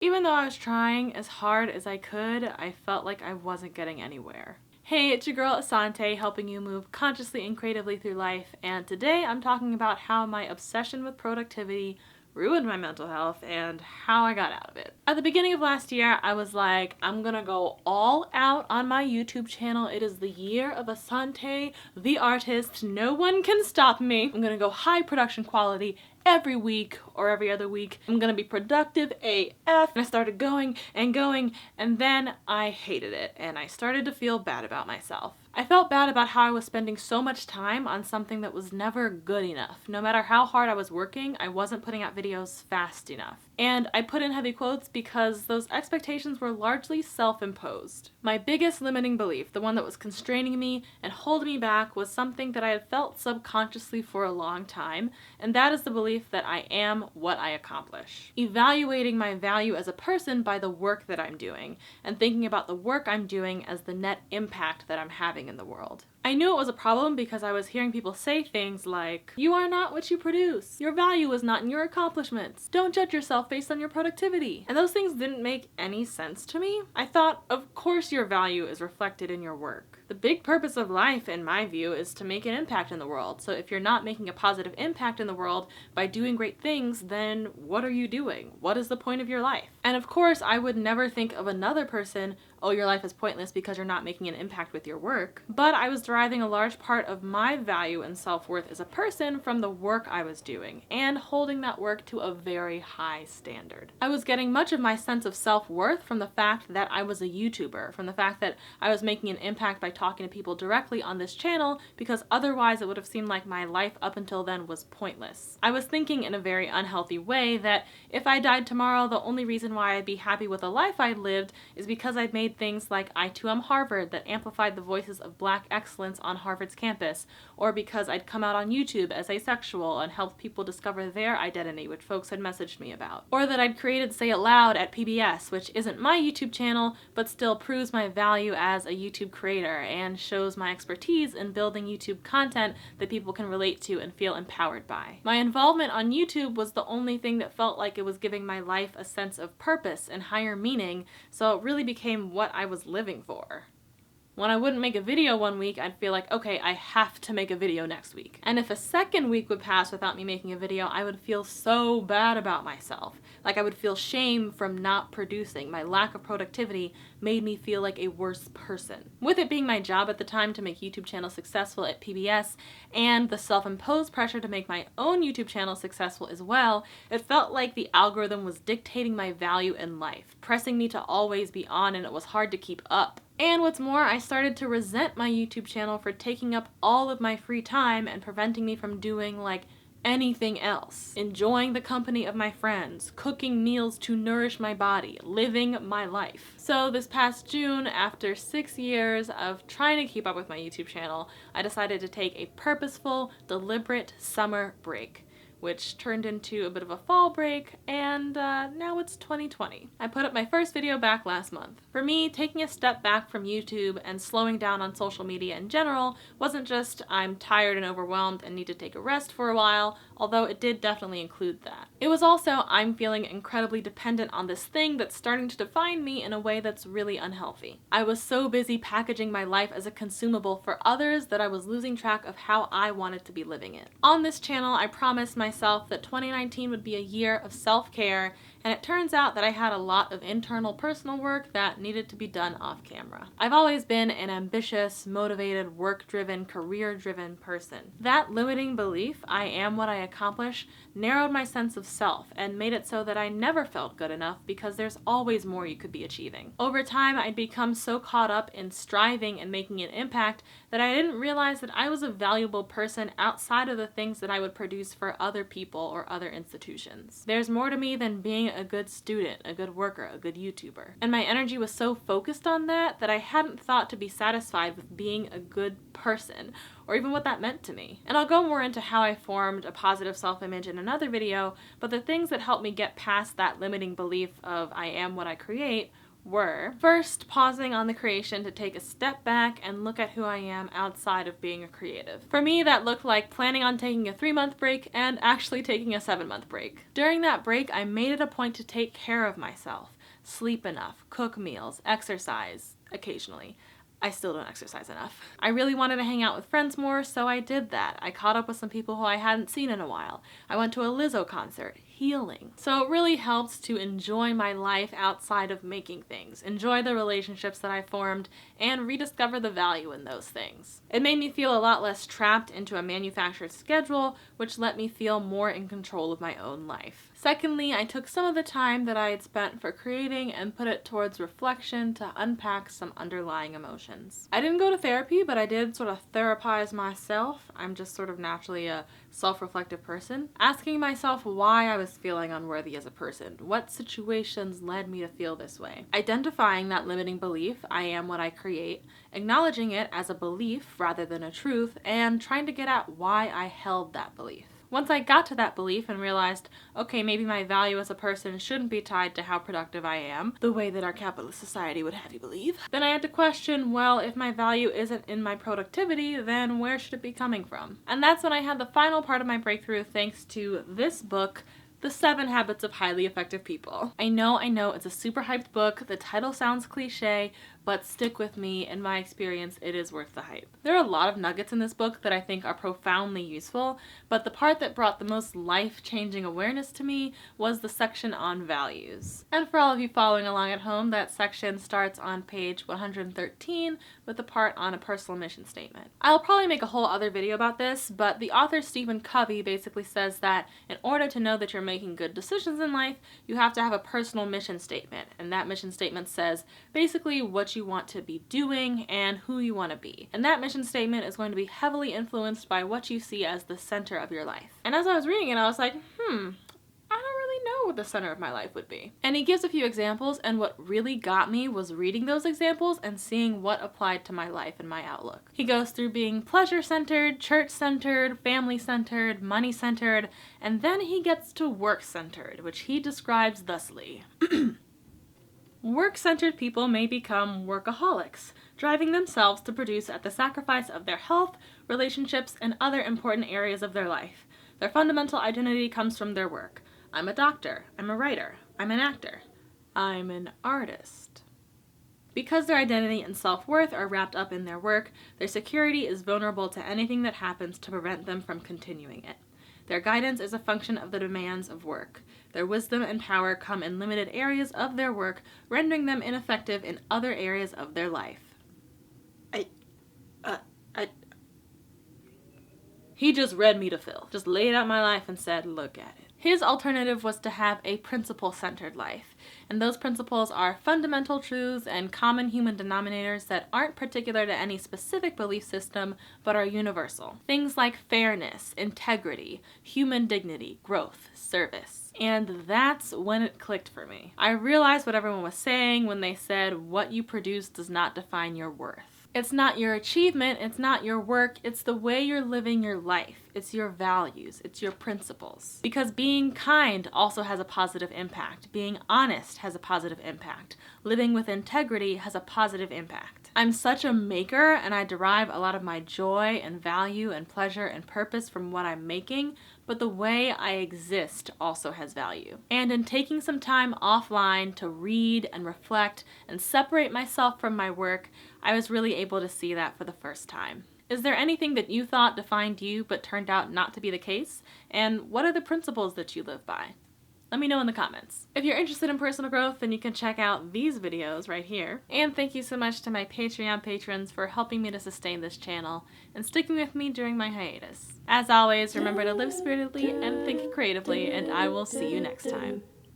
Even though I was trying as hard as I could, I felt like I wasn't getting anywhere. Hey, it's your girl Ahsante, helping you move consciously and creatively through life, and today I'm talking about how my obsession with productivity ruined my mental health and how I got out of it. At the beginning of last year, I was like, I'm gonna go all out on my YouTube channel. It is the year of Ahsante the Artist. No one can stop me. I'm gonna go high production quality every week or every other week. I'm gonna be productive AF. And I started going, and then I hated it and I started to feel bad about myself. I felt bad about how I was spending so much time on something that was never good enough. No matter how hard I was working, I wasn't putting out videos fast enough. And I put in heavy quotes because those expectations were largely self-imposed. My biggest limiting belief, the one that was constraining me and holding me back, was something that I had felt subconsciously for a long time, and that is the belief that I am what I accomplish. Evaluating my value as a person by the work that I'm doing, and thinking about the work I'm doing as the net impact that I'm having in the world. I knew it was a problem because I was hearing people say things like, "You are not what you produce. Your value is not in your accomplishments. Don't judge yourself based on your productivity." And those things didn't make any sense to me. I thought, of course your value is reflected in your work. The big purpose of life, in my view, is to make an impact in the world. So if you're not making a positive impact in the world by doing great things, then what are you doing? What is the point of your life? And of course, I would never think of another person, oh, your life is pointless because you're not making an impact with your work. But I was deriving a large part of my value and self-worth as a person from the work I was doing, and holding that work to a very high standard. I was getting much of my sense of self-worth from the fact that I was a YouTuber, from the fact that I was making an impact by talking to people directly on this channel, because otherwise it would have seemed like my life up until then was pointless. I was thinking in a very unhealthy way that if I died tomorrow, the only reason why I'd be happy with the life I'd lived is because I'd made things like I Too Am Harvard that amplified the voices of Black excellence on Harvard's campus, or because I'd come out on YouTube as asexual and helped people discover their identity, which folks had messaged me about, or that I'd created Say It Loud at PBS, which isn't my YouTube channel, but still proves my value as a YouTube creator and shows my expertise in building YouTube content that people can relate to and feel empowered by. My involvement on YouTube was the only thing that felt like it was giving my life a sense of purpose and higher meaning, so it really became what I was living for. When I wouldn't make a video one week, I'd feel like, okay, I have to make a video next week. And if a second week would pass without me making a video, I would feel so bad about myself. Like I would feel shame from not producing. My lack of productivity made me feel like a worse person. With it being my job at the time to make YouTube channels successful at PBS, and the self-imposed pressure to make my own YouTube channel successful as well, it felt like the algorithm was dictating my value in life, pressing me to always be on, and it was hard to keep up. And what's more, I started to resent my YouTube channel for taking up all of my free time and preventing me from doing like anything else. Enjoying the company of my friends, cooking meals to nourish my body, living my life. So this past June, after 6 years of trying to keep up with my YouTube channel, I decided to take a purposeful, deliberate summer break, which turned into a bit of a fall break, and now it's 2020. I put up my first video back last month. For me, taking a step back from YouTube and slowing down on social media in general wasn't just I'm tired and overwhelmed and need to take a rest for a while, although it did definitely include that. It was also I'm feeling incredibly dependent on this thing that's starting to define me in a way that's really unhealthy. I was so busy packaging my life as a consumable for others that I was losing track of how I wanted to be living it. On this channel, I promised myself that 2019 would be a year of self-care, and it turns out that I had a lot of internal personal work that needed to be done off camera. I've always been an ambitious, motivated, work-driven, career-driven person. That limiting belief, I am what I accomplish, narrowed my sense of self and made it so that I never felt good enough because there's always more you could be achieving. Over time, I'd become so caught up in striving and making an impact that I didn't realize that I was a valuable person outside of the things that I would produce for other people or other institutions. There's more to me than being a good student, a good worker, a good YouTuber. And my energy was so focused on that I hadn't thought to be satisfied with being a good person, or even what that meant to me. And I'll go more into how I formed a positive self-image in another video, but the things that helped me get past that limiting belief of I am what I create were first, pausing on the creation to take a step back and look at who I am outside of being a creative. For me, that looked like planning on taking a 3-month break and actually taking a 7-month break. During that break, I made it a point to take care of myself, sleep enough, cook meals, exercise occasionally. I still don't exercise enough. I really wanted to hang out with friends more, so I did that. I caught up with some people who I hadn't seen in a while. I went to a Lizzo concert. Healing. So it really helps to enjoy my life outside of making things, enjoy the relationships that I formed, and rediscover the value in those things. It made me feel a lot less trapped into a manufactured schedule, which let me feel more in control of my own life. Secondly, I took some of the time that I had spent for creating and put it towards reflection to unpack some underlying emotions. I didn't go to therapy, but I did sort of therapize myself. I'm just sort of naturally a self-reflective person, asking myself why I was feeling unworthy as a person. What situations led me to feel this way? Identifying that limiting belief, I am what I create, acknowledging it as a belief rather than a truth, and trying to get at why I held that belief. Once I got to that belief and realized, okay, maybe my value as a person shouldn't be tied to how productive I am, the way that our capitalist society would have you believe, then I had to question, well, if my value isn't in my productivity, then where should it be coming from? And that's when I had the final part of my breakthrough thanks to this book, The 7 Habits of Highly Effective People. I know, it's a super hyped book. The title sounds cliche, but stick with me. In my experience, it is worth the hype. There are a lot of nuggets in this book that I think are profoundly useful, but the part that brought the most life-changing awareness to me was the section on values. And for all of you following along at home, that section starts on page 113 with the part on a personal mission statement. I'll probably make a whole other video about this, but the author Stephen Covey basically says that in order to know that you're making good decisions in life, you have to have a personal mission statement. And that mission statement says basically what you want to be doing and who you want to be. And that mission statement is going to be heavily influenced by what you see as the center of your life. And as I was reading it, I was like, I don't really know what the center of my life would be. And he gives a few examples, and what really got me was reading those examples and seeing what applied to my life and my outlook. He goes through being pleasure-centered, church-centered, family-centered, money-centered, and then he gets to work-centered, which he describes thusly. Work-centered people may become workaholics, driving themselves to produce at the sacrifice of their health, relationships, and other important areas of their life. Their fundamental identity comes from their work. I'm a doctor, I'm a writer, I'm an actor, I'm an artist. Because their identity and self-worth are wrapped up in their work, their security is vulnerable to anything that happens to prevent them from continuing it. Their guidance is a function of the demands of work. Their wisdom and power come in limited areas of their work, rendering them ineffective in other areas of their life. He just read me to fill. Just laid out my life and said, look at it. His alternative was to have a principle-centered life, and those principles are fundamental truths and common human denominators that aren't particular to any specific belief system, but are universal. Things like fairness, integrity, human dignity, growth, service. And that's when it clicked for me. I realized what everyone was saying when they said, what you produce does not define your worth. It's not your achievement, it's not your work, it's the way you're living your life. It's your values, it's your principles. Because being kind also has a positive impact. Being honest has a positive impact. Living with integrity has a positive impact. I'm such a maker, and I derive a lot of my joy and value and pleasure and purpose from what I'm making, but the way I exist also has value. And in taking some time offline to read and reflect and separate myself from my work, I was really able to see that for the first time. Is there anything that you thought defined you but turned out not to be the case? And what are the principles that you live by? Let me know in the comments. If you're interested in personal growth, then you can check out these videos right here. And thank you so much to my Patreon patrons for helping me to sustain this channel and sticking with me during my hiatus. As always, remember to live spiritedly and think creatively, and I will see you next time.